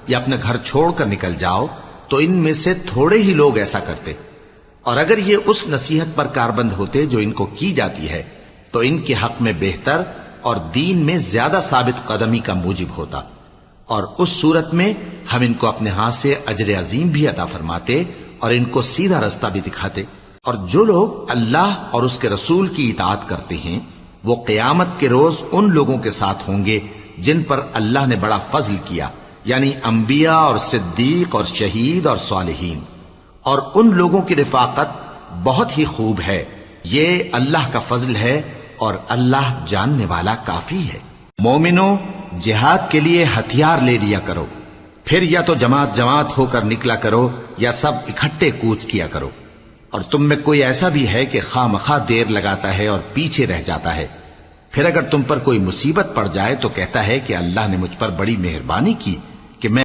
یا اپنا گھر چھوڑ کر نکل جاؤ تو ان میں سے تھوڑے ہی لوگ ایسا کرتے، اور اگر یہ اس نصیحت پر کاربند ہوتے جو ان کو کی جاتی ہے تو ان کے حق میں بہتر اور دین میں زیادہ ثابت قدمی کا موجب ہوتا، اور اس صورت میں ہم ان کو اپنے ہاتھ سے اجر عظیم بھی عطا فرماتے اور ان کو سیدھا رستہ بھی دکھاتے۔ اور جو لوگ اللہ اور اس کے رسول کی اطاعت کرتے ہیں وہ قیامت کے روز ان لوگوں کے ساتھ ہوں گے جن پر اللہ نے بڑا فضل کیا، یعنی انبیاء اور صدیق اور شہید اور صالحین، اور ان لوگوں کی رفاقت بہت ہی خوب ہے۔ یہ اللہ کا فضل ہے اور اللہ جاننے والا کافی ہے۔ مومنو، جہاد کے لیے ہتھیار لے لیا کرو، پھر یا تو جماعت جماعت ہو کر نکلا کرو یا سب اکٹھے کوچ کیا کرو، اور تم میں کوئی ایسا بھی ہے کہ خواہ مخواہ دیر لگاتا ہے اور پیچھے رہ جاتا ہے، پھر اگر تم پر کوئی مصیبت پڑ جائے تو کہتا ہے کہ اللہ نے مجھ پر بڑی مہربانی کی